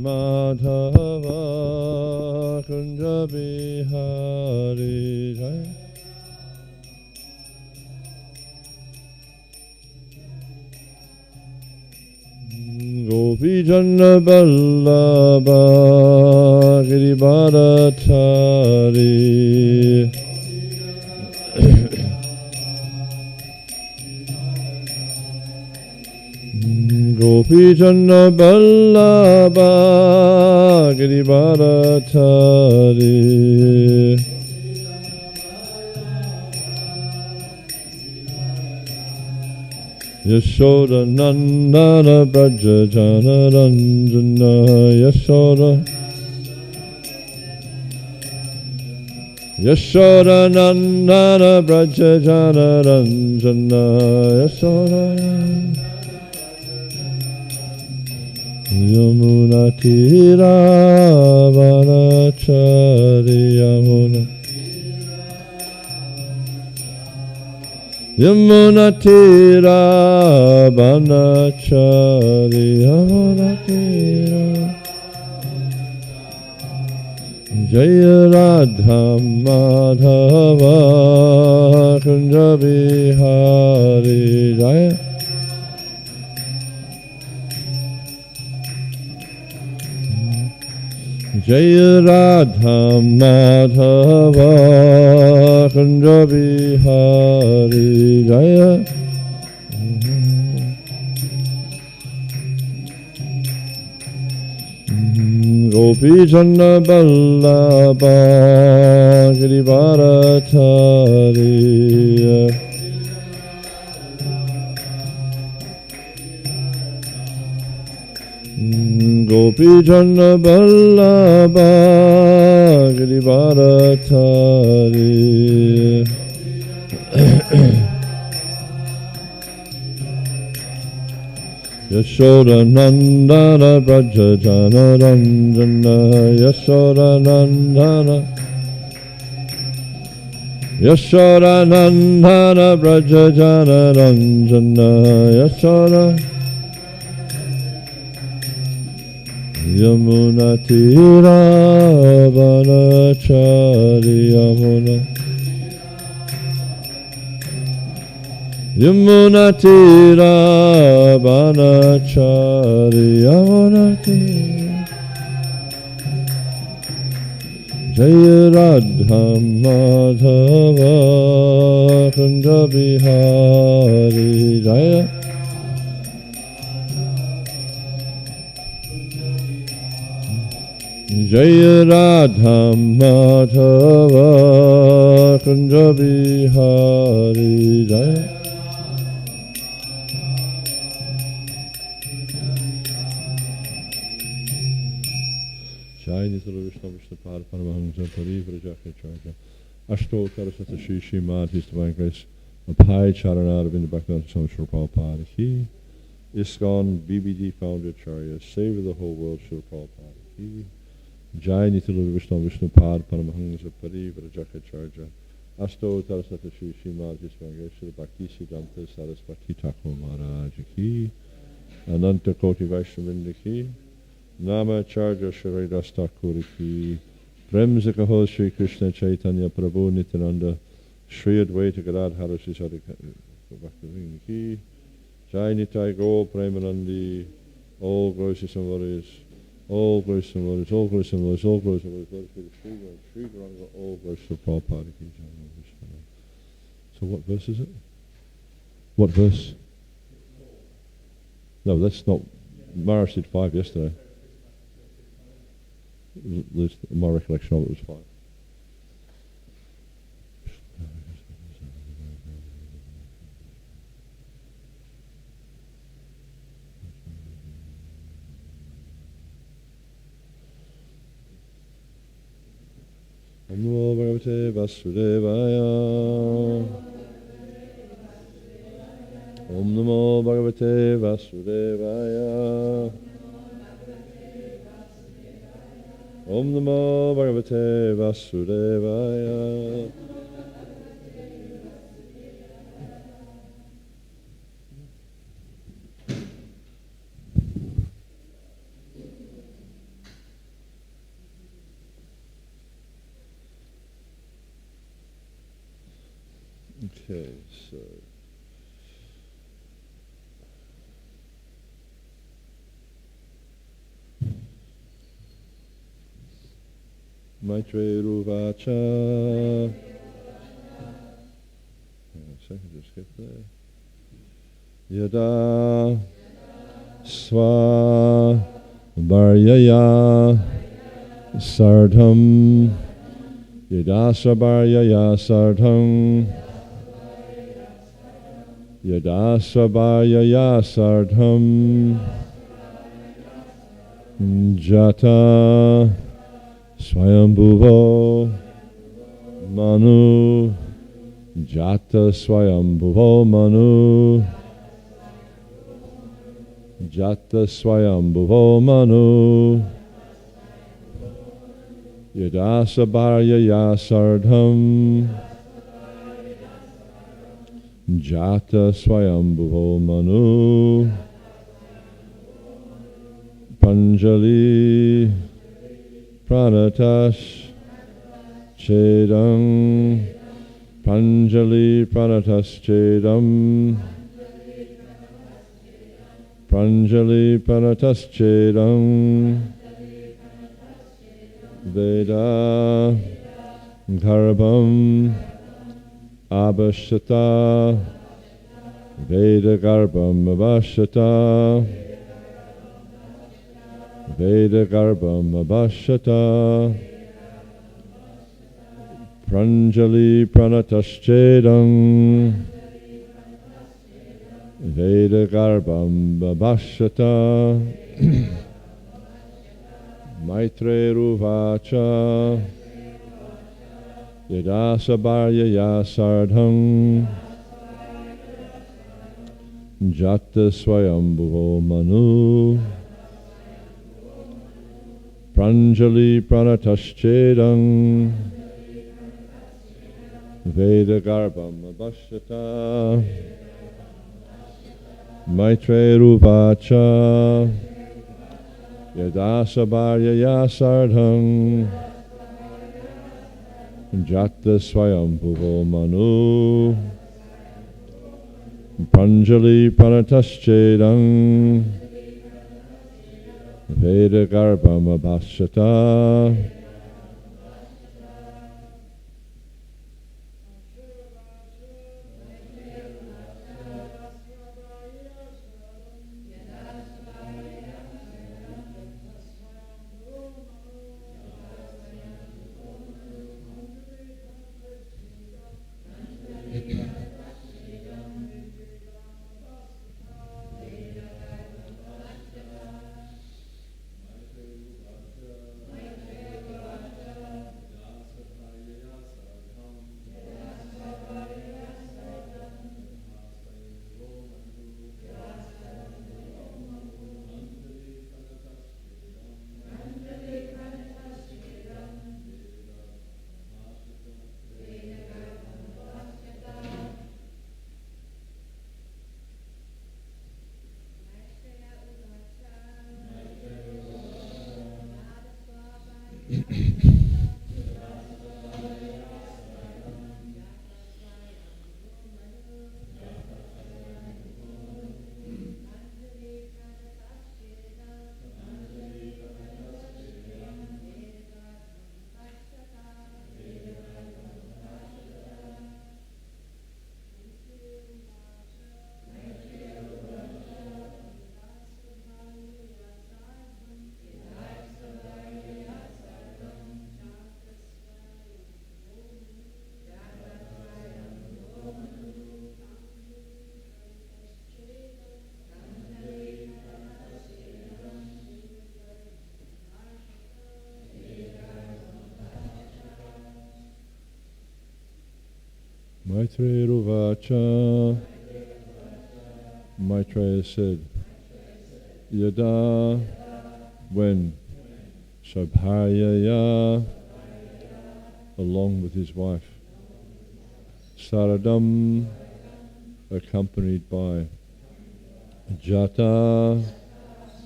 Madhava Kunja Bihari Jaya. Gopi Jana Vallabha Giribharatari Gopi Jana Vallabha Giribharatari Yashoda Nandana Braja Jana Ranjana Yashoda Nandana Braja Jana Ranjana Yashoda Yamuna Tira Vanachari Yamuna Tira Banachari Yamuna Tira Jaya Radha Madhava Kunja Bihari Jaya Jaya Radha Madhava Kunja Bihari Jaya Gopi Jana Vallabha Giribharatari Gopi Jana Vallabha Giribharatari Yashoda Nandana Braja Jana Ranjana Yashoda Nandana Braja Jana Ranjana Yashoda Yamuna Tira Vanachari Yamuna Tira Vanachari Yamuna Tira Jaya Radha Madhava Kunja Bihari Jaya Jaya Radha Madhava Kunja Bihari Jaya Jai Nitya Vishnu Vishnu Pad Paramahamsa Pari Vrajaka Charja Ashto Karasata Shri Srimad His Divine Grace Apai Charanada Vinda Bhaktivinoda Swami Srila Prabhupada Ki ISKCON BBD Founder Acharya Save the whole world Srila Prabhupada Ki Jai Nitya Vishnu Vishnu Pad Paramahamsa Pari Vrajaka Charja Ashto Karasata Shri Srimad His Divine Grace Srila Bhakti Siddhanta Saraswati Thakur Maharaj Ki Ananta Koti Vaishnavinda Ki Nama Charja Shri Rastakuri Ki Premzika Ho Shri Krishna Caitanya Prabhu Nityananda Shri Advaita Gadadhara Shri Sadhikavakti Ki Jai Nitai Gaur Premanandi All glories and warriors All glories and warriors All glories and warriors All glories and warriors Lord Shri Garanga All glories to Prabhupada Ki So what verse is it? What verse? No, that's not Maharaj did 5 yesterday. At least my recollection of it was 5. Om Namo Bhagavate Vasudevaya. Om Namo Bhagavate Vasudevaya. Om Namo Bhagavate Vasudevaya. Okay, so Maitreruvacha. Hang on a second, just skip there. Yada swa bharyaya sardham. Yada swa bharyaya sardham. Yada swa bharyaya sardham. Jata Swayambhuvo Manu Jata Swayambhuvo Manu Jata Swayambhuvo Manu Yadasa Bharyaya Sardham Jata Swayambhuvo Manu Panjali Pranatas Chedam Panjali Pranatas Chedam Panjali Pranatas Chedam Veda Garbham Abhashata Veda Garbham Abhashata Veda Garbham Abhashata Pranjali Pranataschedam Veda Garbham Abhashata Maitreruvacha Yadasa Bharyaya Sardham Jata Swayambhuvo Manu Pranjali Pranataschedam Veda Garbham Abhashata Maitreruvacha Yadasa Bharyaya Sardham Jata Swayambhuvo Manu Pranjali Pranataschedam Veda Garbham Abhashata Maitreruvacha. Maitreya said, Yada, when Sabharyaya, along with his wife, Saradam, accompanied by Jata,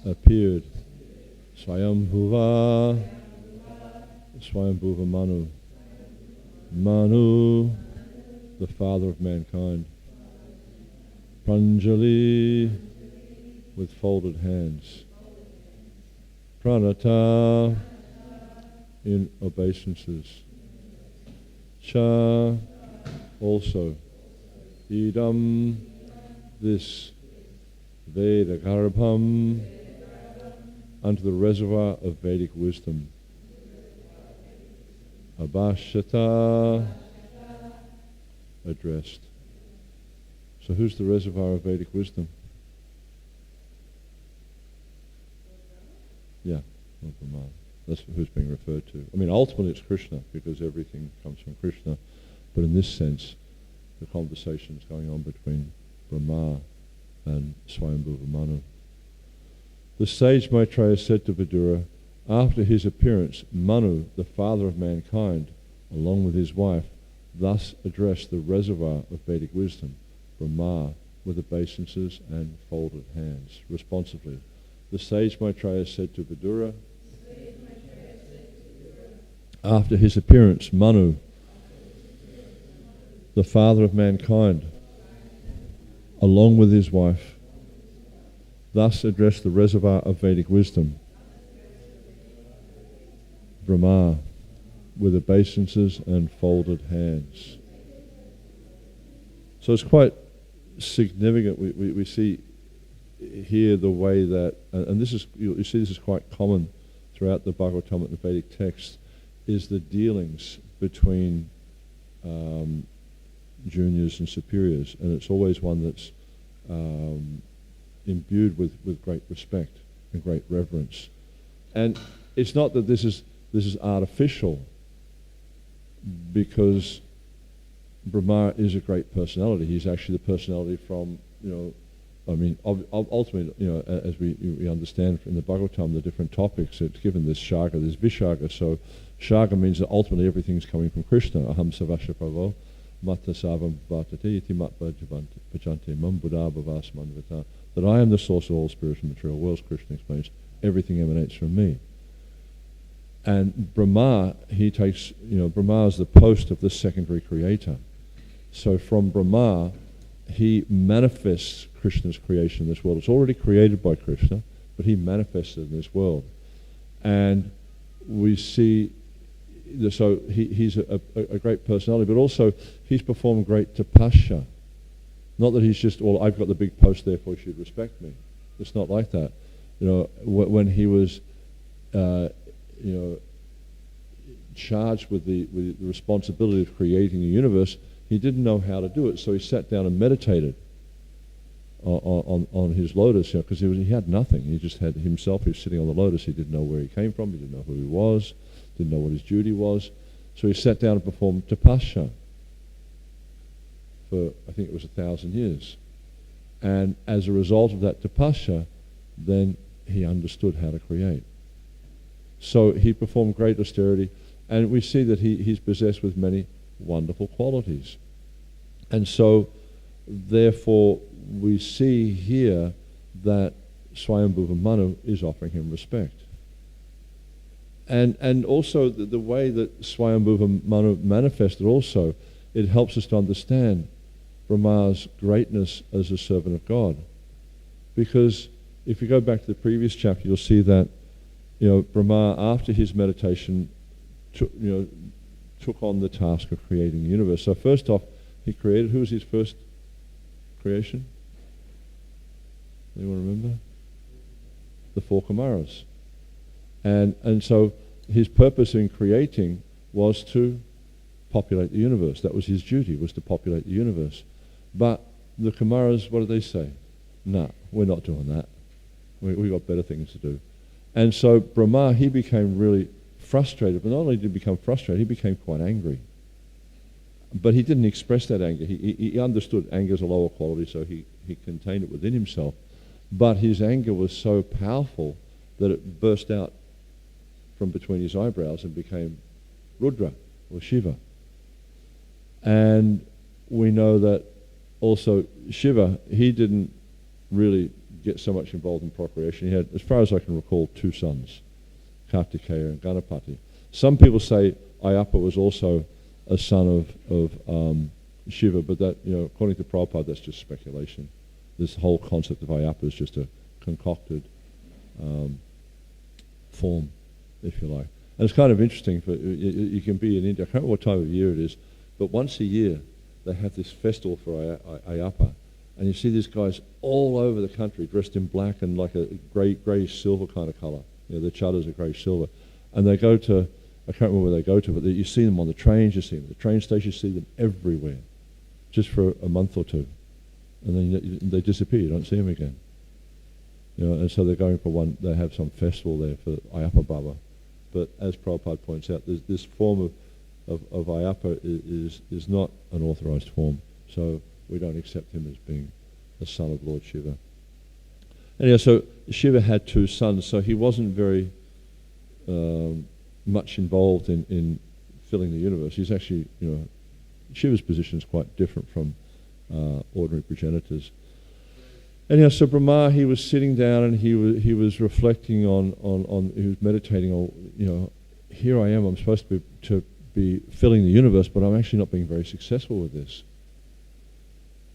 appeared, Swayambhuva, Swayambhuva Manu, Manu, the father of mankind. Pranjali, with folded hands. Pranata, in obeisances. Cha, also. Idam, this. Veda Garbham, unto the reservoir of Vedic wisdom. Abhashata, addressed. So who's the reservoir of Vedic wisdom? Yeah, Brahma. That's who's being referred to. I mean, ultimately it's Krishna, because everything comes from Krishna. But in this sense, the conversation is going on between Brahma and Swayambhuva Manu. The sage Maitreya said to Vidura, after his appearance, Manu, the father of mankind, along with his wife, thus addressed the reservoir of Vedic wisdom, Brahma, with obeisances and folded hands, responsively. The sage Maitreya said to Vidura, after his appearance, Manu, the father of mankind, along with his wife, thus addressed the reservoir of Vedic wisdom, Brahma, with obeisances and folded hands. So it's quite significant. We see here the way that, and this is, you see this is quite common throughout the Bhagavatam and the Vedic text, is the dealings between juniors and superiors, and it's always one that's imbued with great respect and great reverence. And it's not that this is artificial, because Brahma is a great personality. He's actually the personality from, I mean, ultimately, as we understand in the Bhagavatam, the different topics, it's given this Shaga, this Vishaga. So Shaga means that ultimately everything's coming from Krishna. Aham savasya pravo, matta savam bhatate, iti mat bhajante, mam buddha bhavas manvata. That I am the source of all spiritual material worlds, Krishna explains, everything emanates from me. And Brahma, he takes, Brahma is the post of the secondary creator. So from Brahma, he manifests Krishna's creation in this world. It's already created by Krishna, but he manifests it in this world. And we see, so he's a great personality, but also he's performed great tapasya. Not that he's just, well, I've got the big post, therefore you should respect me. It's not like that. When he was, charged with the responsibility of creating the universe, he didn't know how to do it, so he sat down and meditated on his lotus, because he had nothing. He just had himself. He was sitting on the lotus. He didn't know where he came from. He didn't know who he was. Didn't know what his duty was. So he sat down and performed tapasya for, I think it was 1,000 years. And as a result of that tapasya, then he understood how to create. So he performed great austerity, and we see that he's possessed with many wonderful qualities. And so, therefore, we see here that Swayambhuva Manu is offering him respect. And also the way that Swayambhuva Manu manifested also, it helps us to understand Brahma's greatness as a servant of God. Because if you go back to the previous chapter, you'll see that Brahma, after his meditation, took on the task of creating the universe. So first off, he created, who was his first creation? Anyone remember? The 4 Kumaras. And so his purpose in creating was to populate the universe. That was his duty, was to populate the universe. But the Kumaras, what did they say? No, we're not doing that. We've got better things to do. And so Brahma, he became really frustrated, but not only did he become frustrated, he became quite angry. But he didn't express that anger. He understood anger is a lower quality, so he contained it within himself. But his anger was so powerful that it burst out from between his eyebrows and became Rudra, or Shiva. And we know that also Shiva, he didn't really get so much involved in procreation. He had, as far as I can recall, 2 sons, Kartikeya and Ganapati. Some people say Ayappa was also a son of Shiva, but that, according to Prabhupada, that's just speculation. This whole concept of Ayappa is just a concocted form, if you like. And it's kind of interesting. You can be in India, I can't remember what time of year it is, but once a year they have this festival for Ayappa, and you see these guys all over the country dressed in black and like a greyish silver kind of colour. The chaddars are greyish silver. And they go to, I can't remember where they go to, but you see them on the trains, you see them at the train station, you see them everywhere, just for a month or two. And then they disappear, you don't see them again. And so they're going for they have some festival there for Ayappa Baba. But as Prabhupada points out, this form of Ayappa is not an authorized form. So we don't accept him as being the son of Lord Shiva. Anyway, so Shiva had two sons, so he wasn't very much involved in filling the universe. He's actually, Shiva's position is quite different from ordinary progenitors. Anyhow, so Brahma, he was sitting down and he was reflecting on he was meditating on, here I am, I'm supposed to be filling the universe, but I'm actually not being very successful with this.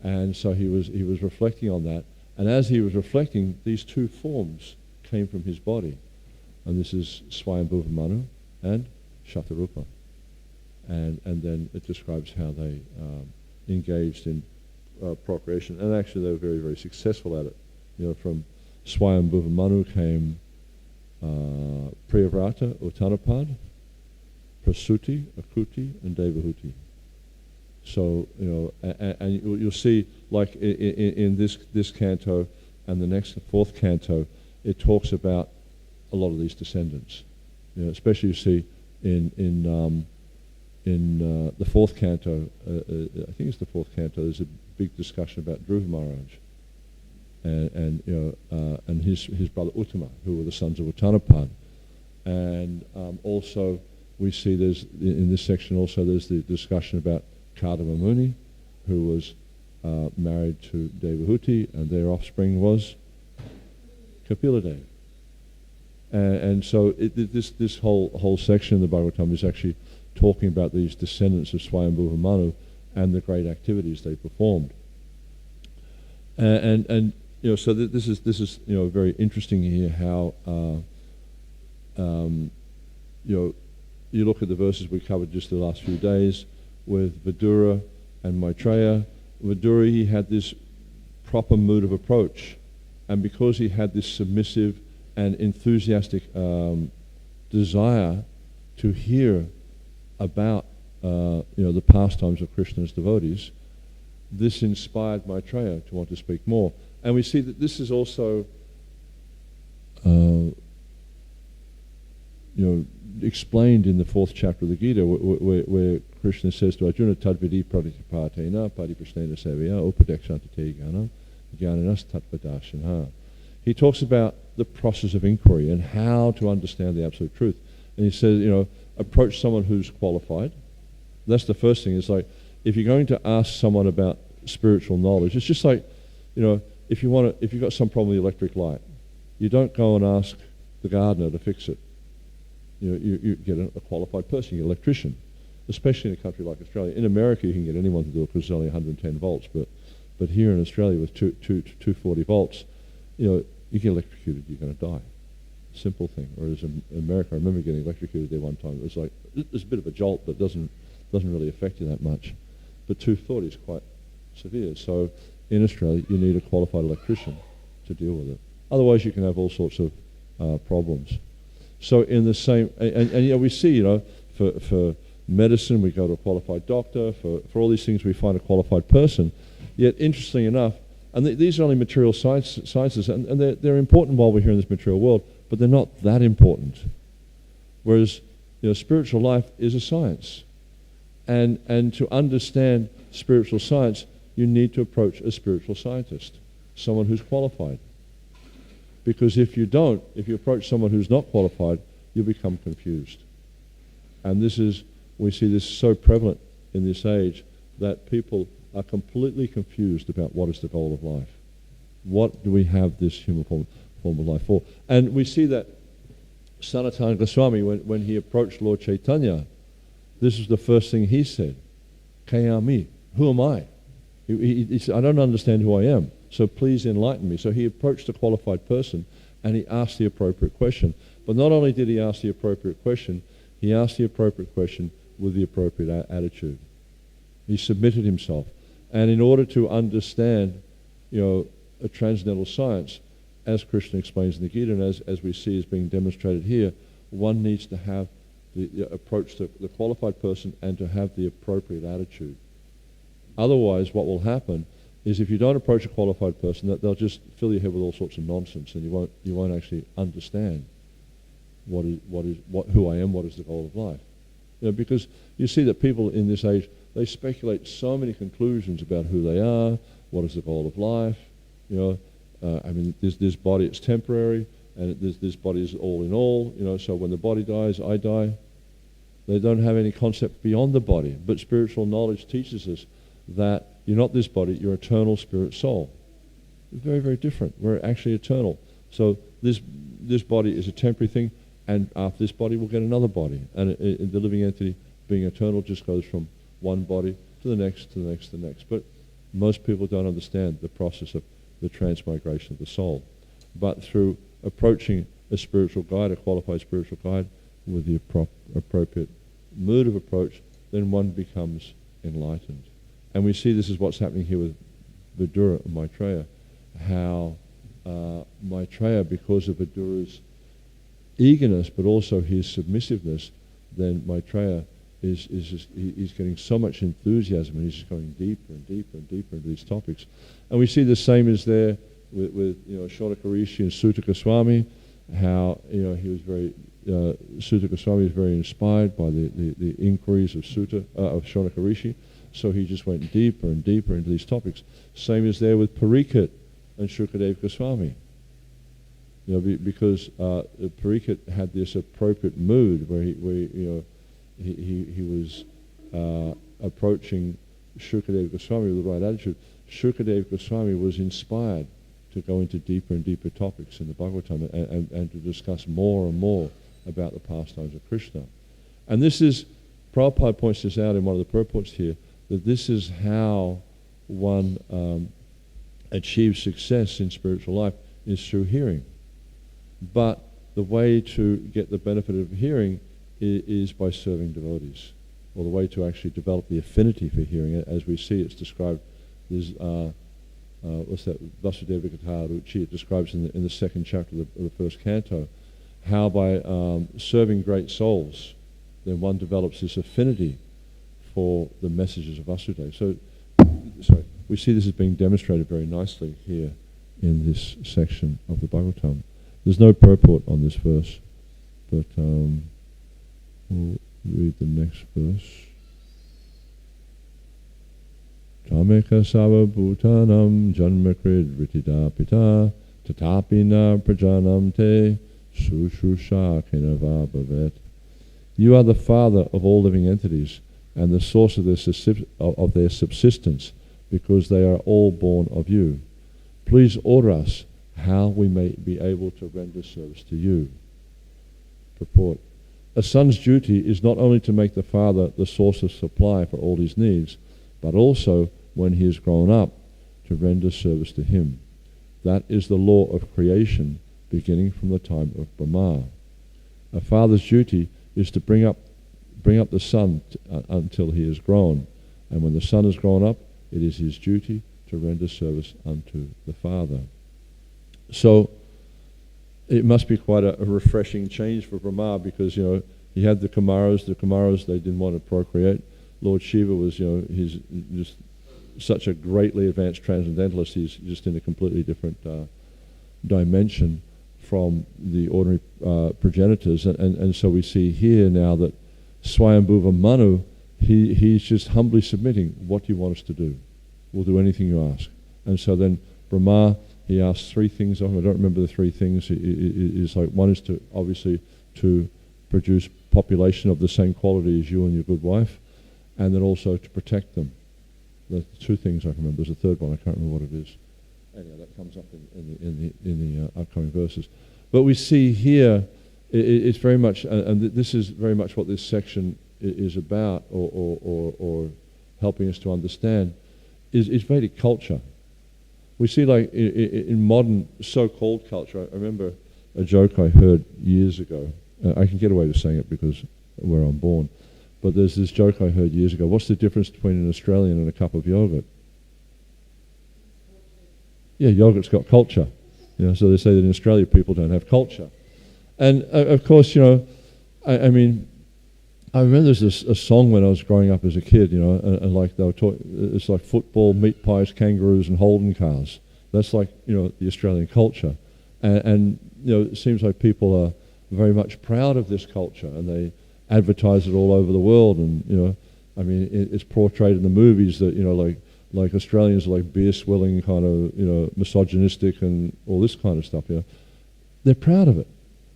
And so he was reflecting on that, and as he was reflecting, these two forms came from his body, and this is Swayambhuva Manu and Shatarupa, and then it describes how they engaged in procreation, and actually they were very, very successful at it. From Swayambhuva Manu came Priyavrata, Uttanapad, Prasuti, Akuti, and Devahuti. So, and you'll see, like in this canto and the next, the fourth canto, it talks about a lot of these descendants. Especially you see in the fourth canto, I think it's the fourth canto, there's a big discussion about Dhruva Maharaj and his brother Uttama, who were the sons of Uttanapad. And also we see there's, in this section also, there's the discussion about Kadama Muni, who was married to Devahuti, and their offspring was Kapila Deva. And so this whole section of the Bhagavatam is actually talking about these descendants of Swayambhuva Manu and the great activities they performed. So this is very interesting here how you look at the verses we covered just the last few days with Vidura and Maitreya. Vidura, he had this proper mood of approach, and because he had this submissive and enthusiastic desire to hear about the pastimes of Krishna's devotees, this inspired Maitreya to want to speak more. And we see that this is also explained in the fourth chapter of the Gita, where Krishna says to Arjuna, Tadvidi pratipatena pariprasnena sevaya upadekshante ganam jnananas tatvadarshana. He talks about the process of inquiry and how to understand the absolute truth. And he says, approach someone who's qualified. That's the first thing. It's like, if you're going to ask someone about spiritual knowledge, it's just like, if you've got some problem with the electric light, you don't go and ask the gardener to fix it. You get a qualified person, an electrician, especially in a country like Australia. In America, you can get anyone to do it because it's only 110 volts, but here in Australia with 240 volts, you get electrocuted, you're going to die. Simple thing. Whereas in America, I remember getting electrocuted there one time. It was like, it's a bit of a jolt, but doesn't really affect you that much. But 240 is quite severe. So in Australia, you need a qualified electrician to deal with it. Otherwise, you can have all sorts of problems. So in the same, and we see, for medicine, we go to a qualified doctor. For all these things, we find a qualified person. Yet, interestingly enough, and these are only material sciences, and they're important while we're here in this material world, but they're not that important. Whereas, spiritual life is a science. And to understand spiritual science, you need to approach a spiritual scientist, someone who's qualified. Because if you approach someone who's not qualified, you'll become confused. And we see this so prevalent in this age that people are completely confused about what is the goal of life. What do we have this human form of life for? And we see that Sanatana Goswami, when he approached Lord Caitanya, this is the first thing he said, Kayami, who am I? He said, I don't understand who I am, so please enlighten me. So he approached a qualified person and he asked the appropriate question. But not only did he ask the appropriate question, he asked the appropriate question with the appropriate attitude. He submitted himself. And in order to understand, a transcendental science, as Krishna explains in the Gita, and as we see is being demonstrated here, one needs to have the approach to the qualified person and to have the appropriate attitude. Otherwise, what will happen is if you don't approach a qualified person, that they'll just fill your head with all sorts of nonsense, and you won't actually understand who I am, what is the goal of life. Because you see that people in this age, they speculate so many conclusions about who they are, what is the goal of life. This body, it's temporary, and this body is all in all. So when the body dies, I die. They don't have any concept beyond the body. But spiritual knowledge teaches us that you're not this body, you're eternal spirit soul. It's very, very different. We're actually eternal. So this body is a temporary thing, and after this body we'll get another body. And the living entity, being eternal, just goes from one body to the next, to the next, to the next. But most people don't understand the process of the transmigration of the soul. But through approaching a spiritual guide, a qualified spiritual guide, with the appropriate mood of approach, then one becomes enlightened. And we see this is what's happening here with Vidura and Maitreya, how Maitreya, because of Vidura's eagerness, but also his submissiveness, then Maitreya he's getting so much enthusiasm, and he's just going deeper and deeper and deeper into these topics. And we see the same is there with Shaunaka Rishi and Sutta Goswami, how he was very Sutta Goswami was very inspired by the inquiries of Shaunaka Rishi, so he just went deeper and deeper into these topics. Same is there with Parikshit and Shukadev Goswami. Because Parikshit had this appropriate mood where he was approaching Shukadev Goswami with the right attitude. Shukadev Goswami was inspired to go into deeper and deeper topics in the Bhagavatam and to discuss more and more about the pastimes of Krishna. And this is, Prabhupada points this out in one of the purports here, that this is how one achieves success in spiritual life, is through hearing. But the way to get the benefit of hearing is by serving devotees, or the way to actually develop the affinity for hearing. As we see, it's described, there's Vasudeva Katha Ruchi, it describes in the second chapter of the first canto, how by serving great souls, then one develops this affinity for the messages of Vasudeva. So we see this is being demonstrated very nicely here in this section of the Bhagavatam. There's no purport on this verse, but we'll read the next verse. Tameka sava bhutanam janmakrid ritida pita tatapina prajanam te sushusha kinava bhavet. You are the father of all living entities and the source of their subsistence, because they are all born of you. Please order us how we may be able to render service to you. Purport. A son's duty is not only to make the father the source of supply for all his needs, but also, when he is grown up, to render service to him. That is the law of creation, beginning from the time of Brahma. A father's duty is to bring up the son until he is grown, and when the son is grown up, it is his duty to render service unto the father. So it must be quite a refreshing change for Brahma, because he had the Kumaras. The Kumaras, they didn't want to procreate. Lord Shiva was he's just such a greatly advanced transcendentalist. He's just in a completely different dimension from the ordinary progenitors, and so we see here now that Swayambhuva Manu, he's just humbly submitting. What do you want us to do? We'll do anything you ask. And so then Brahma, he asks three things of him. I don't remember the three things. It's like, one is to obviously to produce population of the same quality as you and your good wife, and then also to protect them. The two things I can remember. There's a third one, I can't remember what it is. Anyhow, that comes up in the upcoming verses. But we see here, it's very much, and this is very much what this section is about, or helping us to understand is Vedic culture. We see like in modern so-called culture, I remember a joke I heard years ago. I can get away with saying it because where I'm born. But there's this joke I heard years ago. What's the difference between an Australian and a cup of yogurt? Yeah, yogurt's got culture. So they say that in Australia people don't have culture. And of course, I mean, I remember there's a song when I was growing up as a kid, and like they were it's like football, meat pies, kangaroos, and Holden cars. That's like, the Australian culture. And it seems like people are very much proud of this culture, and they advertise it all over the world. And, I mean, it's portrayed in the movies that, like Australians are like beer-swilling kind of, misogynistic and all this kind of stuff, They're proud of it.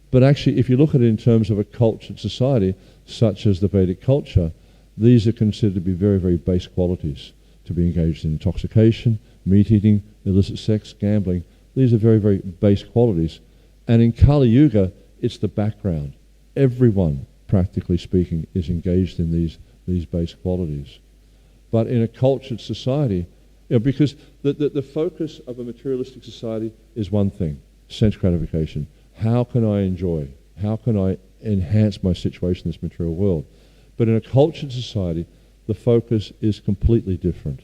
But actually, if you look at it in terms of a cultured society, such as the Vedic culture, these are considered to be very, very base qualities. To be engaged in intoxication, meat eating, illicit sex, gambling. These are very, very base qualities. And in Kali Yuga, it's the background. Everyone, practically speaking, is engaged in these base qualities. But in a cultured society, because the focus of a materialistic society is one thing, sense gratification. How can I enjoy? How can I enhance my situation in this material world? But in a cultured society, the focus is completely different.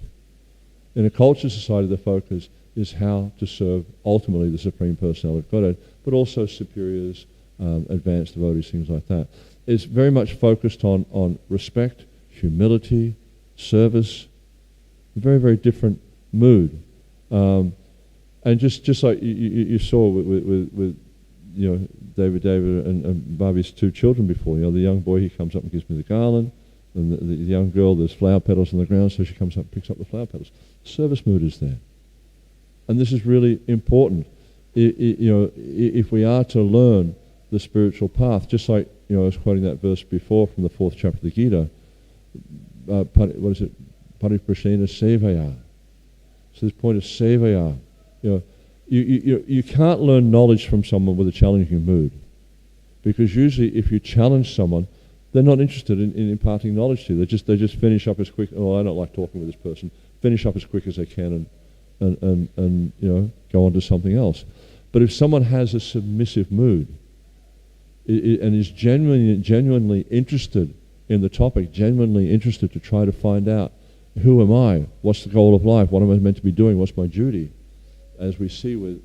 In a cultured society, the focus is how to serve ultimately the Supreme Personality of Godhead, but also superiors, advanced devotees, things like that. It's very much focused on respect, humility, service, a very, very different mood. And just like you saw with David and Bobby's two children before. The young boy, he comes up and gives me the garland, and the young girl, there's flower petals on the ground, so she comes up and picks up the flower petals. Service mood is there. And this is really important. If we are to learn the spiritual path, just like, I was quoting that verse before from the 4th chapter of the Gita, what is it? Pariprashena sevaya. So this point of sevaya, you can't learn knowledge from someone with a challenging mood, because usually if you challenge someone, they're not interested in imparting knowledge to you. They just finish up as quick. Oh, I don't like talking with this person. Finish up as quick as they can and go on to something else. But if someone has a submissive mood and is genuinely interested in the topic, genuinely interested to try to find out, who am I? What's the goal of life? What am I meant to be doing? What's my duty? As we see with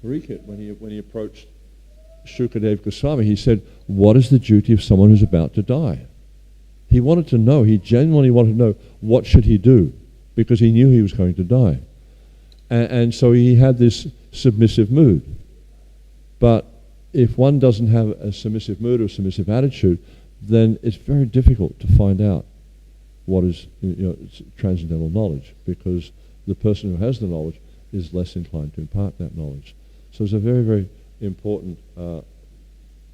Parikshit, when he approached Shukadev Goswami, he said, what is the duty of someone who's about to die? He wanted to know, he genuinely wanted to know, what should he do? Because he knew he was going to die. And so he had this submissive mood. But if one doesn't have a submissive mood or a submissive attitude, then it's very difficult to find out what is transcendental knowledge, because the person who has the knowledge is less inclined to impart that knowledge. So it's a very, very important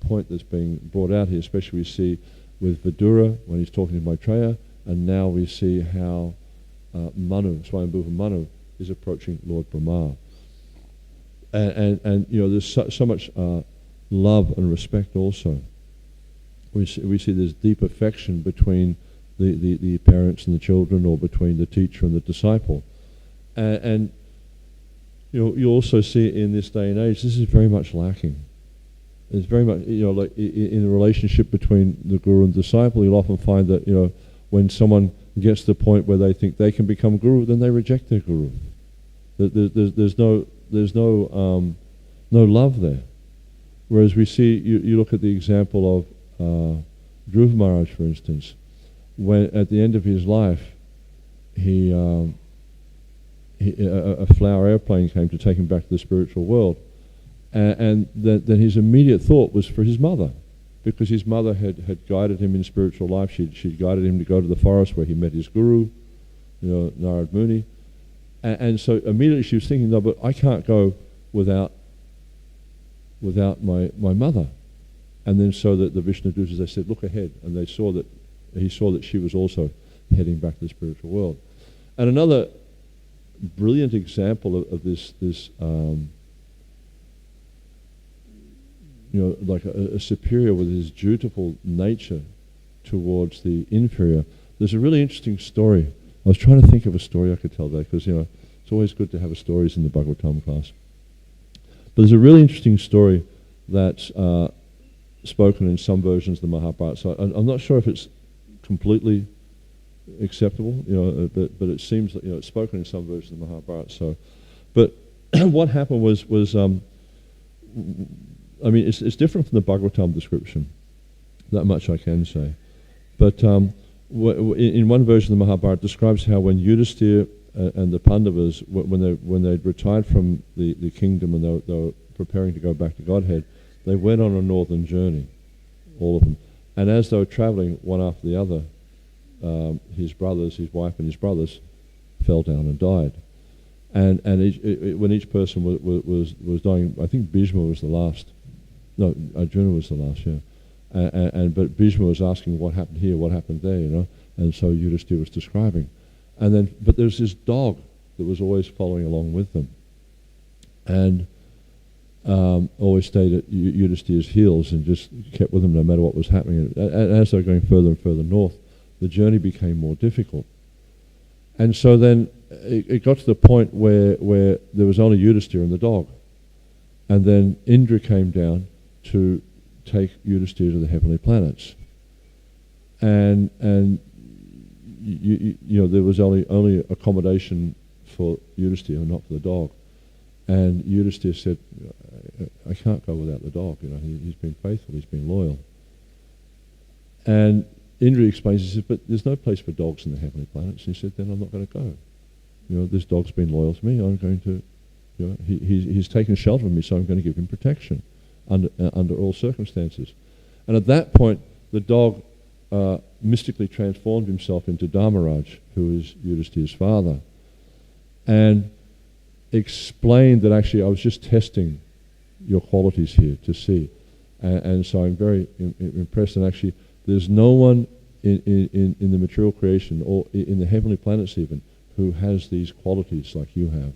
point that's being brought out here, especially we see with Vidura when he's talking to Maitreya, and now we see how Manu, Swayambhuva Manu, is approaching Lord Brahma. And there's so much love and respect also. We see there's deep affection between the parents and the children, or between the teacher and the disciple. And you also see in this day and age, this is very much lacking. It's very much, like in the relationship between the guru and disciple, you'll often find that, when someone gets to the point where they think they can become guru, then they reject their guru. There's no love there. Whereas we see, you look at the example of Dhruva Maharaj, for instance, when at the end of his life, a flower airplane came to take him back to the spiritual world, and then his immediate thought was for his mother, because his mother had guided him in spiritual life. She'd guided him to go to the forest where he met his guru, Narad Muni, and so immediately she was thinking, no, but I can't go without my mother. And then so that the Vishnu Dutas, they said, look ahead, and he saw that she was also heading back to the spiritual world. And another brilliant example of this like a superior with his dutiful nature towards the inferior. there's a really interesting story. I was trying to think of a story I could tell there, because it's always good to have stories in the Bhagavatam class. But there's a really interesting story that's spoken in some versions of the Mahabharata. So I'm not sure if it's completely acceptable, but it seems that it's spoken in some versions of the Mahabharata. So, but what happened was it's different from the Bhagavatam description. That much I can say. But in one version of the Mahabharata describes how when Yudhisthira and the Pandavas, when they'd retired from the kingdom and they were preparing to go back to Godhead, they went on a northern journey, all of them. And as they were traveling one after the other, his wife and his brothers fell down and died. And when each person was dying, I think Bhishma was the last. No, Arjuna was the last, yeah. But Bhishma was asking what happened here, what happened there, and so Yudhisthira was describing. But there's this dog that was always following along with them, and always stayed at Yudhisthira's heels and just kept with him no matter what was happening. And as they were going further and further north, the journey became more difficult. And so then it got to the point where there was only Yudhisthira and the dog. And then Indra came down to take Yudhisthira to the heavenly planets. And there was only accommodation for Yudhisthira, not for the dog. And Yudhisthira said, I can't go without the dog. He's been faithful, he's been loyal. And Indra explains, he says, but there's no place for dogs in the heavenly planets. And he said, then I'm not going to go. This dog's been loyal to me. I'm going to, he's taken shelter of me, so I'm going to give him protection under all circumstances. And at that point, the dog mystically transformed himself into Dharmaraj, who is Yudhisthira's father, and explained that actually I was just testing your qualities here to see. And so I'm very impressed, and actually there's no one in the material creation or in the heavenly planets even who has these qualities like you have,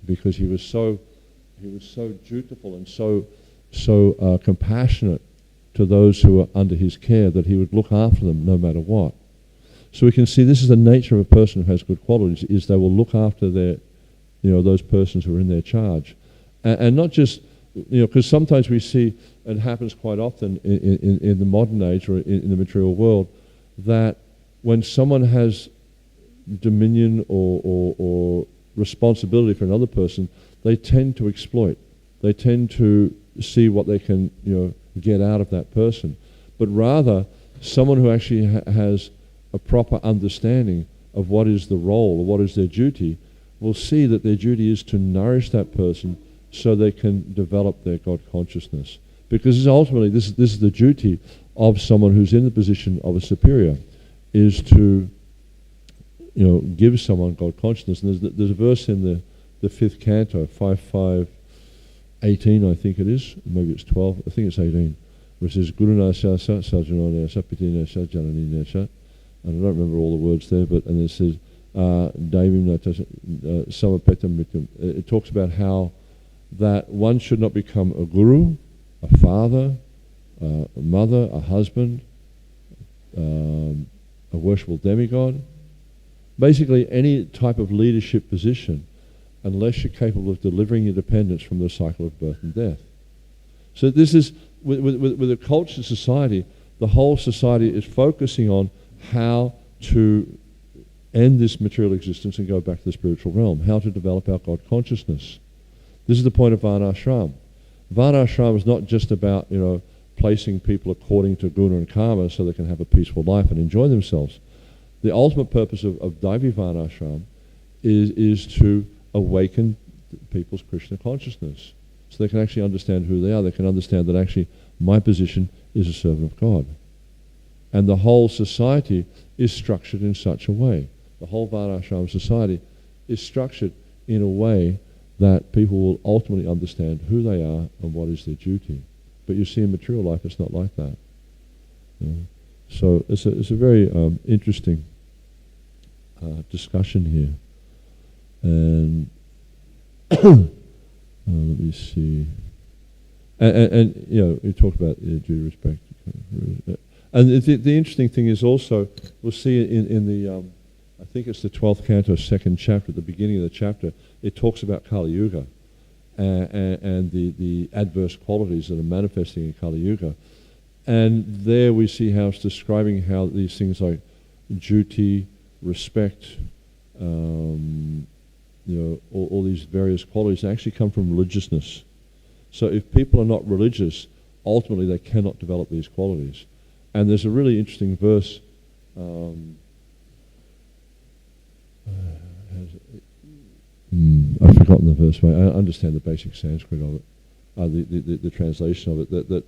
because he was so dutiful and so compassionate to those who were under his care that he would look after them no matter what. So we can see this is the nature of a person who has good qualities, is they will look after their, those persons who are in their charge. And not just, because sometimes we see, it happens quite often in the modern age or in the material world, that when someone has dominion or responsibility for another person, they tend to exploit. They tend to see what they can, get out of that person. But rather, someone who actually has a proper understanding of what is the role or what is their duty will see that their duty is to nourish that person so they can develop their God consciousness. Because ultimately, this is the duty of someone who's in the position of a superior, is to give someone God consciousness. And there's a verse in the 5th canto, 5.5, 18, I think it is, maybe it's 12, I think it's 18, where it says, Guruna Sasa, Sajana Sa, Pitina Sa, Janani Sa, and I don't remember all the words there, and it says, Daivim Samapetam Mitam. It talks about how that one should not become a guru, a father, a mother, a husband, a worshipful demigod, basically any type of leadership position, unless you're capable of delivering your dependents from the cycle of birth and death. So this is, with a cultured society, the whole society is focusing on how to end this material existence and go back to the spiritual realm, how to develop our God consciousness. This is the point of Varnashram. Varnashram is not just about, placing people according to guna and karma so they can have a peaceful life and enjoy themselves. The ultimate purpose of Daivi Varnashram is to awaken people's Krishna consciousness, so they can actually understand who they are. They can understand that actually my position is a servant of God. And the whole society is structured in such a way. The whole Varnashram society is structured in a way that people will ultimately understand who they are and what is their duty. But you see in material life it's not like that. So it's a very interesting discussion here. And let me see. And you talk about due respect. And the interesting thing is also, we'll see in the, I think it's the 12th canto, 2nd chapter, at the beginning of the chapter, it talks about Kali Yuga and the adverse qualities that are manifesting in Kali Yuga. And there we see how it's describing how these things like duty, respect, all these various qualities actually come from religiousness. So if people are not religious, ultimately they cannot develop these qualities. And there's a really interesting verse. I've forgotten the verse. I understand the basic Sanskrit of it, the translation of it. That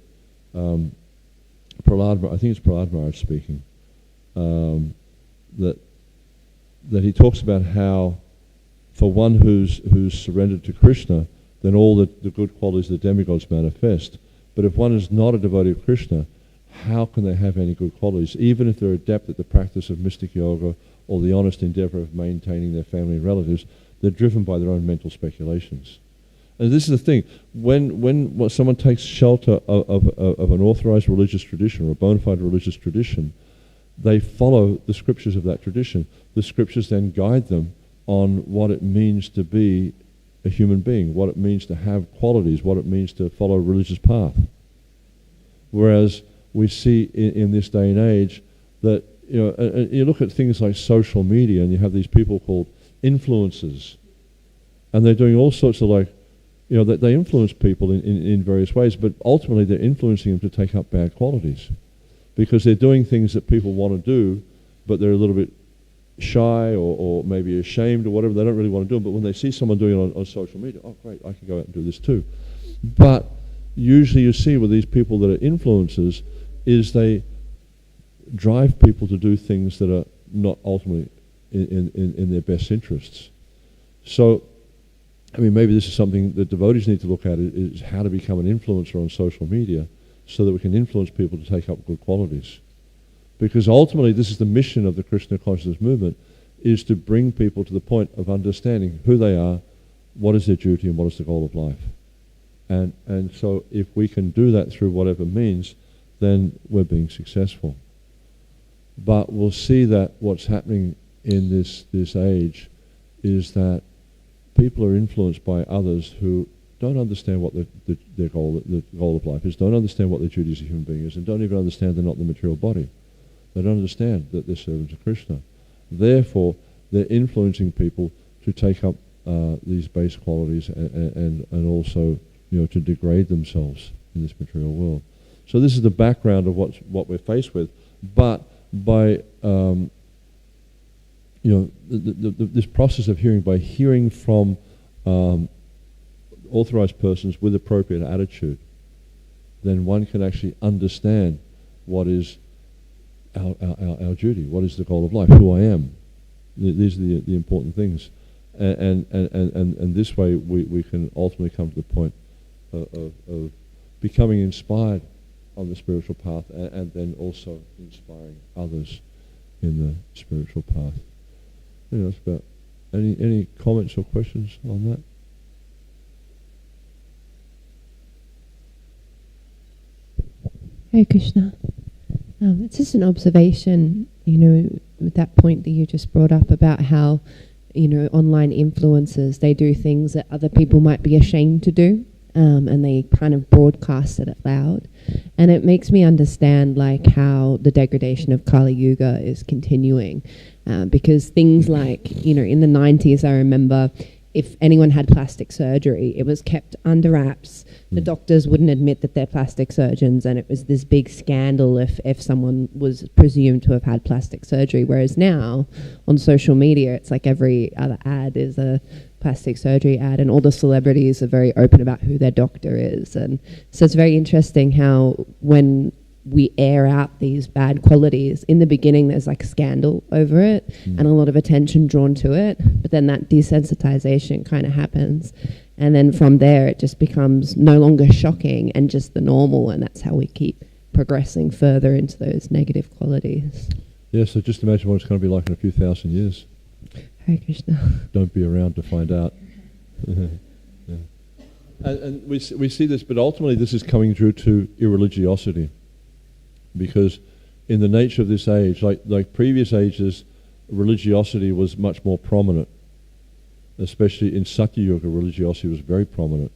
Prahlad, I think it's Prahlad Maharaj speaking. That he talks about how, for one who's surrendered to Krishna, then all the good qualities of the demigods manifest. But if one is not a devotee of Krishna, how can they have any good qualities? Even if they're adept at the practice of mystic yoga or the honest endeavor of maintaining their family and relatives, they're driven by their own mental speculations. And this is the thing, when someone takes shelter of an authorized religious tradition or a bona fide religious tradition, they follow the scriptures of that tradition. The scriptures then guide them on what it means to be a human being, what it means to have qualities, what it means to follow a religious path. Whereas we see in this day and age that, you look at things like social media and you have these people called influencers, and they're doing all sorts of they influence people in various ways, but ultimately they're influencing them to take up bad qualities because they're doing things that people want to do, but they're a little bit shy or maybe ashamed or whatever. They don't really want to do it, but when they see someone doing it on social media, oh great, I can go out and do this too. But usually you see with these people that are influencers is they drive people to do things that are not ultimately in their best interests. So, I mean, maybe this is something that devotees need to look at, is how to become an influencer on social media so that we can influence people to take up good qualities. Because ultimately this is the mission of the Krishna consciousness movement, is to bring people to the point of understanding who they are, what is their duty, and what is the goal of life. And so if we can do that through whatever means, then we're being successful. But we'll see that what's happening in this age is that people are influenced by others who don't understand what their goal of life is, don't understand what their duty as a human being is, and don't even understand they're not the material body. They don't understand that they're servants of Krishna. Therefore, they're influencing people to take up these base qualities and also to degrade themselves in this material world. So this is the background of what we're faced with. But by this process of hearing, by hearing from authorized persons with appropriate attitude, then one can actually understand what is our duty, what is the goal of life, who I am. These are the important things. And this way we can ultimately come to the point of becoming inspired on the spiritual path and then also inspiring others in the spiritual path. That's about any comments or questions on that? Hare Krishna. It's just an observation, with that point that you just brought up about how, online influencers, they do things that other people might be ashamed to do, and they kind of broadcast it out loud. And it makes me understand how the degradation of Kali Yuga is continuing, because things like, in the 90s, I remember if anyone had plastic surgery, it was kept under wraps. The doctors wouldn't admit that they're plastic surgeons, and it was this big scandal if someone was presumed to have had plastic surgery. Whereas now, on social media, it's like every other ad is a plastic surgery ad, and all the celebrities are very open about who their doctor is. And so it's very interesting how when we air out these bad qualities, in the beginning there's like scandal over it and a lot of attention drawn to it, but then that desensitization kind of happens, and then from there it just becomes no longer shocking and just the normal, and that's how we keep progressing further into those negative qualities. Yeah, so just imagine what it's going to be like in a few thousand years. Hare Krishna. Don't be around to find out. Yeah. And we see this, but ultimately this is coming due to irreligiosity. Because in the nature of this age, like previous ages, religiosity was much more prominent. Especially in Satyayuga, religiosity was very prominent.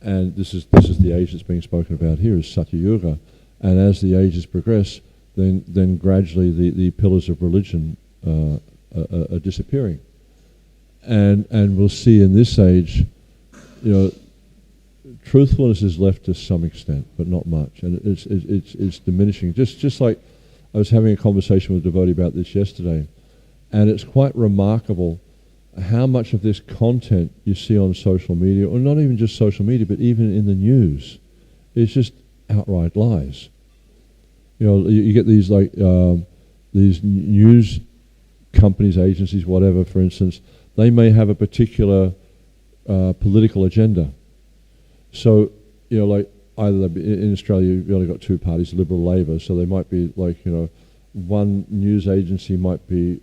And this is the age that's being spoken about here, is Satyayuga. And as the ages progress, then gradually the pillars of religion are disappearing. And we'll see in this age, truthfulness is left to some extent, but not much, and it's diminishing. Just like I was having a conversation with a devotee about this yesterday, and it's quite remarkable how much of this content you see on social media, or not even just social media, but even in the news, is just outright lies. You get these these news companies, agencies, whatever. For instance, they may have a particular political agenda. So, like either in Australia, you've only got two parties, Liberal, Labor. So they might be one news agency might be,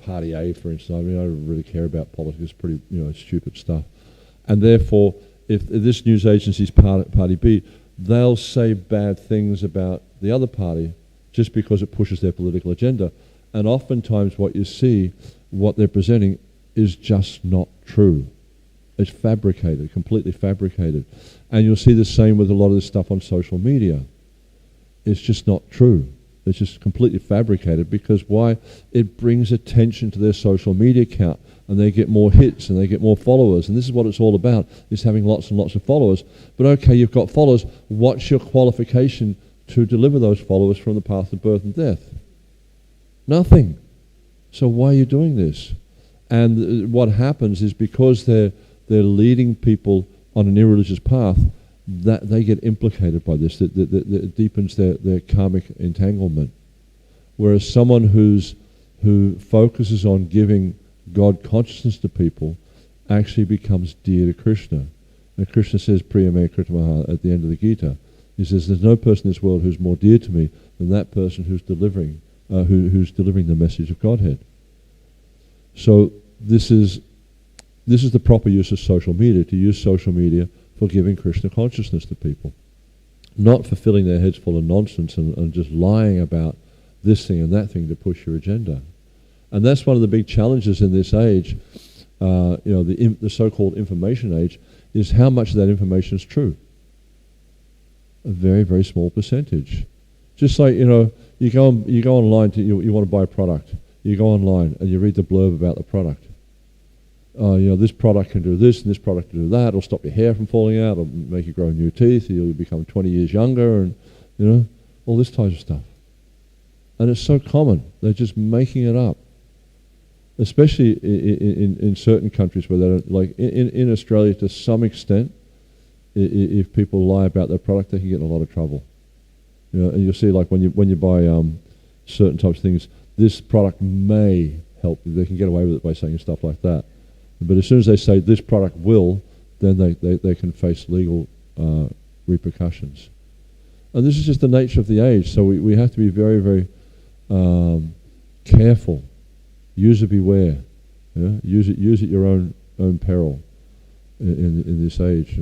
Party A, for instance. I mean, I don't really care about politics. It's pretty, stupid stuff. And therefore, if this news agency is Party B, they'll say bad things about the other party just because it pushes their political agenda. And oftentimes what you see, what they're presenting, is just not true. It's fabricated, completely fabricated. And you'll see the same with a lot of this stuff on social media. It's just not true. It's just completely fabricated because why? It brings attention to their social media account, and they get more hits and they get more followers. And this is what it's all about, is having lots and lots of followers. But okay, you've got followers. What's your qualification to deliver those followers from the path of birth and death? Nothing. So why are you doing this? And what happens is because they're leading people on an irreligious path, that they get implicated by this. That deepens their karmic entanglement. Whereas someone who focuses on giving God consciousness to people actually becomes dear to Krishna. And Krishna says, Priyame Kritamaha, at the end of the Gita. He says, there's no person in this world who's more dear to me than that person who's delivering the message of Godhead. So this is the proper use of social media, to use social media for giving Krishna consciousness to people. Not for filling their heads full of nonsense and just lying about this thing and that thing to push your agenda. And that's one of the big challenges in this age, the so-called information age, is how much of that information is true. A very, very small percentage. Just like, you go online, you want to buy a product. You go online and you read the blurb about the product. This product can do this and this product can do that. It'll stop your hair from falling out. It'll make you grow new teeth. You'll become 20 years younger, and all this type of stuff. And it's so common. They're just making it up. Especially in certain countries where they don't, like in Australia to some extent, if people lie about their product, they can get in a lot of trouble. And you'll see, like when you buy certain types of things, this product may help. They can get away with it by saying stuff like that. But as soon as they say this product will, then they can face legal repercussions. And this is just the nature of the age. So we have to be very, very careful. User beware. Use it your own peril in this age.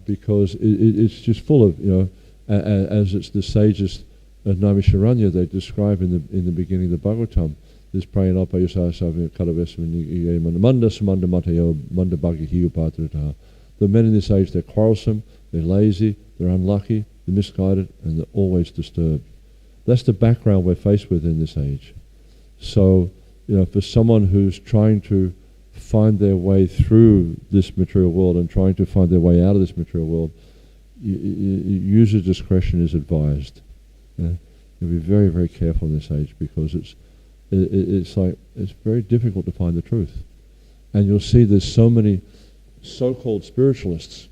Because it's just full of as it's the sages of Nrsimha they describe in the beginning of the Bhagavatam. This praying up the men in this age, they're quarrelsome, they're lazy, they're unlucky, they're misguided, and they're always disturbed. That's the background we're faced with in this age. So, for someone who's trying to find their way through this material world and trying to find their way out of this material world, user discretion is advised. You'll be very, very careful in this age because it's very difficult to find the truth. And you'll see there's so many so-called spiritualists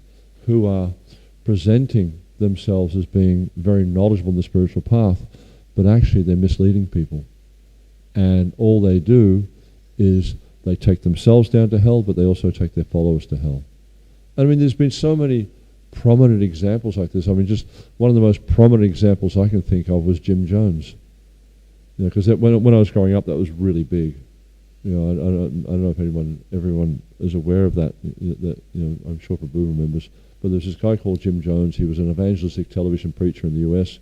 who are presenting themselves as being very knowledgeable in the spiritual path, but actually they're misleading people. And all they do is they take themselves down to hell, but they also take their followers to hell. I mean, there's been so many prominent examples like this. I mean, just one of the most prominent examples I can think of was Jim Jones. Because when I was growing up, that was really big. I don't know if everyone is aware of that. I'm sure Prabhu remembers. But there's this guy called Jim Jones. He was an evangelistic television preacher in the US,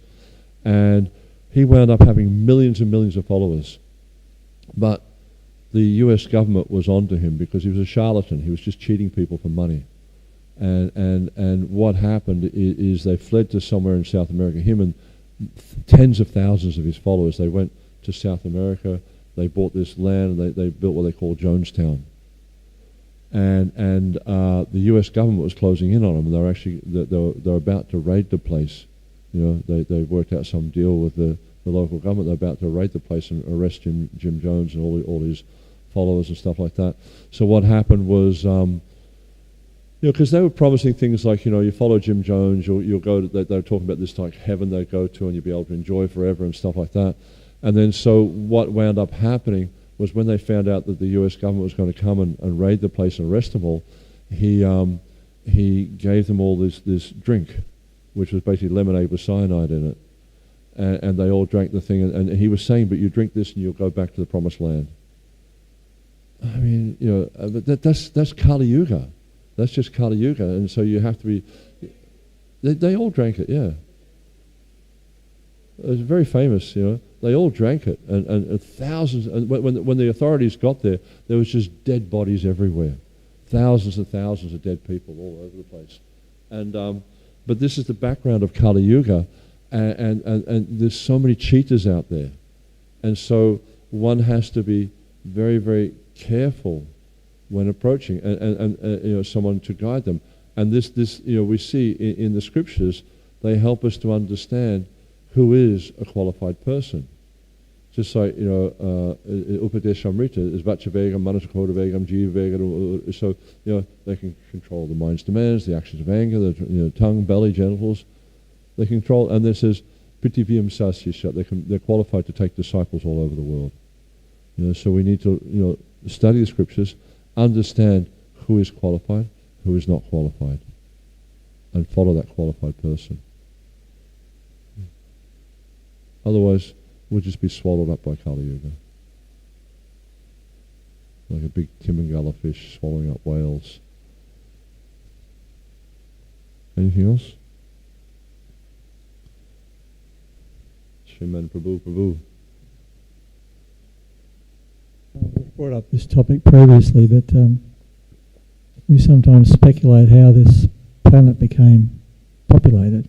And he wound up having millions and millions of followers. But the US government was onto him because he was a charlatan. He was just cheating people for money. And what happened is they fled to somewhere in South America. Him and tens of thousands of his followers, they went to South America. They bought this land, and they built what they call Jonestown. And the US government was closing in on them, and they were actually they were about to raid the place. You know, they worked out some deal with the local government. They're about to raid the place and arrest Jim Jones and all his followers and stuff like that. So what happened was, because they were promising things like, you follow Jim Jones, you'll go to, they were talking about this like heaven they'd go to, and you'll be able to enjoy forever and stuff like that. And then so what wound up happening was when they found out that the US government was going to come and raid the place and arrest them all, he gave them all this drink, which was basically lemonade with cyanide in it. And they all drank the thing, and he was saying, but you drink this and you'll go back to the promised land. I mean, that's Kali Yuga. That's just Kali Yuga, and so you have to be... They all drank it, yeah. It was very famous, They all drank it, and thousands... And when the authorities got there was just dead bodies everywhere. Thousands and thousands of dead people all over the place. And but this is the background of Kali Yuga, and there's so many cheaters out there. And so one has to be very, very careful when approaching and someone to guide them. And this we see in the scriptures, they help us to understand who is a qualified person. Just like Upadeshamrita is Vachavegam, Manasakodavegam, Jivavegam. So they can control the mind's demands, the actions of anger, the tongue, belly, genitals. They can control, and this says Prithivyam Sasyasya. They're qualified to take disciples all over the world. So we need to study the scriptures, understand who is qualified, who is not qualified, and follow that qualified person. Otherwise, we'll just be swallowed up by Kali Yuga. Like a big Timangala fish swallowing up whales. Anything else? Srimad Prabhu. We've brought up this topic previously, but we sometimes speculate how this planet became populated.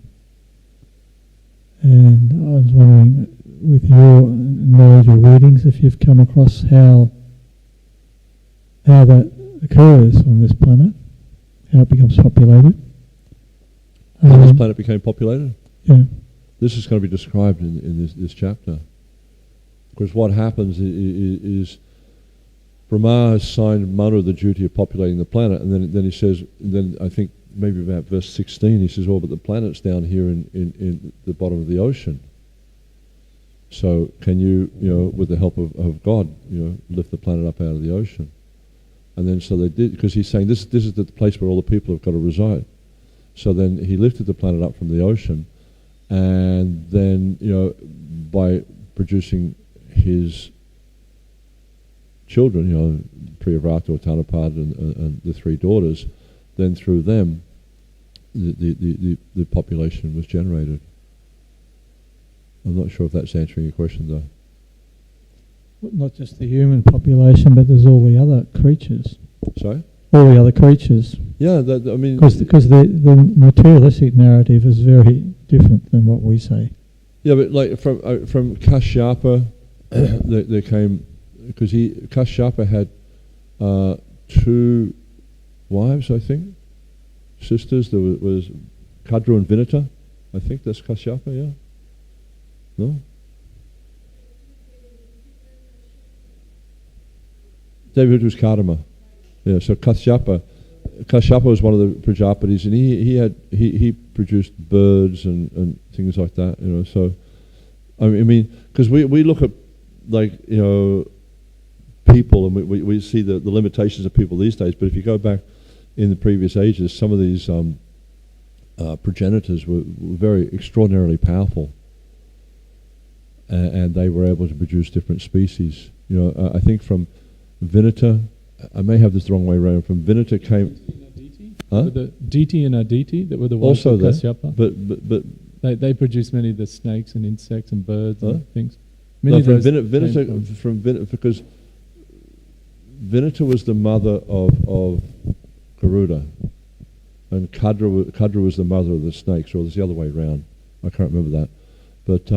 And I was wondering, with your knowledge or readings, if you've come across how that occurs on this planet, how it becomes populated. How this planet became populated? Yeah. This is going to be described in this chapter. Because what happens is Brahma has signed Manu the duty of populating the planet, and then he says, then I think maybe about verse 16, he says, but the planet's down here in the bottom of the ocean. So can you, with the help of God, lift the planet up out of the ocean? And then so they did, because he's saying this is the place where all the people have got to reside. So then he lifted the planet up from the ocean, and then, by producing his children, Priyavrata, Tanapada, and the three daughters, then through them, the population was generated. I'm not sure if that's answering your question, though. Not just the human population, but there's all the other creatures. Sorry? All the other creatures. Yeah, I mean... Because the materialistic narrative is very different than what we say. Yeah, but like from Kashyapa, there came... Because Kashyapa had 2 wives, I think. Sisters. There was Kadru and Vinita. I think that's Kashyapa, yeah? No? David was Kadama. Yeah, so Kashyapa was one of the Prajapatis, and he produced birds and things like that, so I mean, because we look at people, and we see the limitations of people these days, but if you go back in the previous ages, some of these progenitors were very extraordinarily powerful, and they were able to produce different species. I think from Vinita, I may have this the wrong way around, from Vinita came... The Deity and Aditi that were the ones of Kashyapa. But They produce many of the snakes and insects and birds and things. No, Many of those because Vinita was the mother of Garuda, and Kadra was the mother of the snakes, or it was the other way around. I can't remember that. But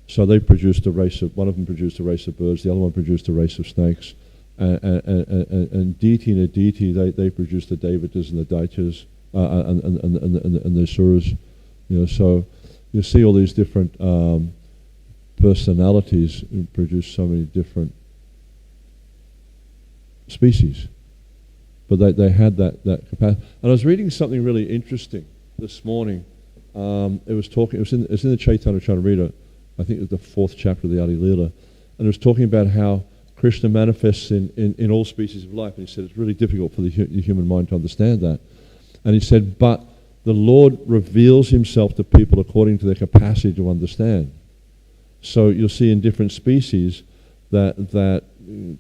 so they produced a race of, one of them produced a race of birds, the other one produced a race of snakes, and deity and Aditi, they produced the Devatas and the Deities, and the Asuras. You know, so you see all these different personalities who produce so many different species. But they had that capacity. And I was reading something really interesting this morning. It's in the Caitanya Caritamrita, I think it's the 4th chapter of the Adi Leela, and it was talking about how Krishna manifests in all species of life, and he said it's really difficult for the human mind to understand that. And he said, but the Lord reveals himself to people according to their capacity to understand. So you'll see in different species that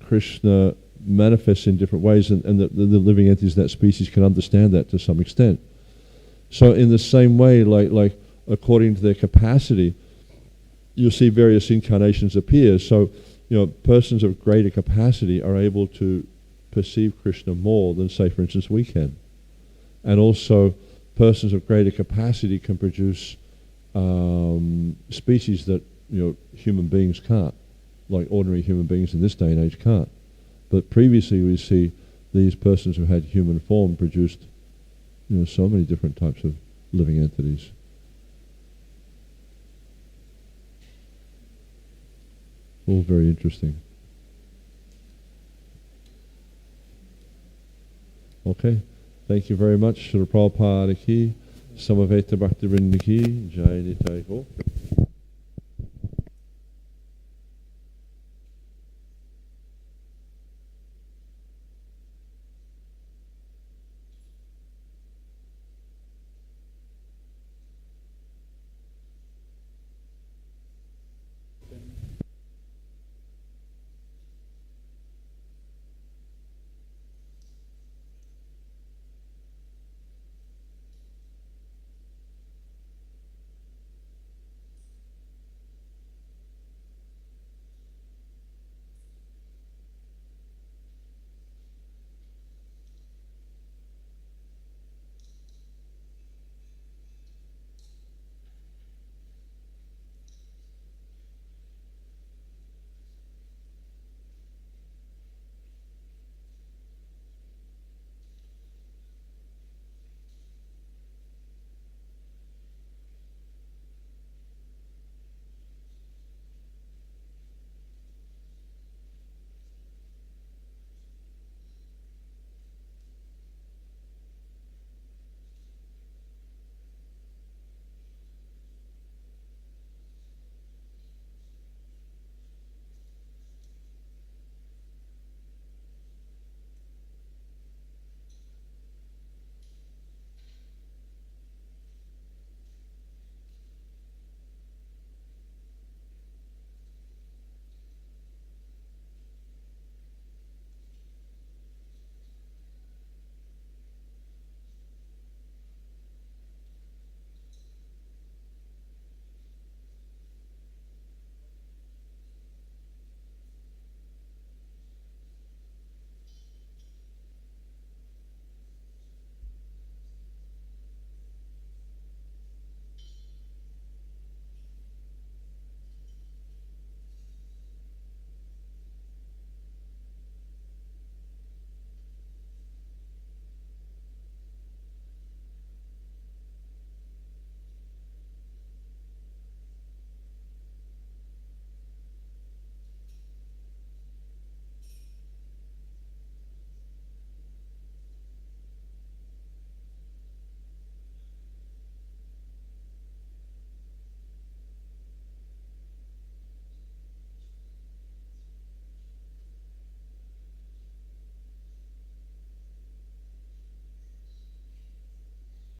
Krishna manifests in different ways, and the living entities in that species can understand that to some extent. So in the same way, like according to their capacity, you'll see various incarnations appear. So, you know, persons of greater capacity are able to perceive Krishna more than, say, for instance, we can. And also, persons of greater capacity can produce species that, you know, human beings can't, like ordinary human beings in this day and age can't. But previously we see these persons who had human form produced, you know, so many different types of living entities. All very interesting. Okay, thank you very much. Srila Prabhupada ki, Samaveta Bhaktivinoda ki, Jai Nitai Ho.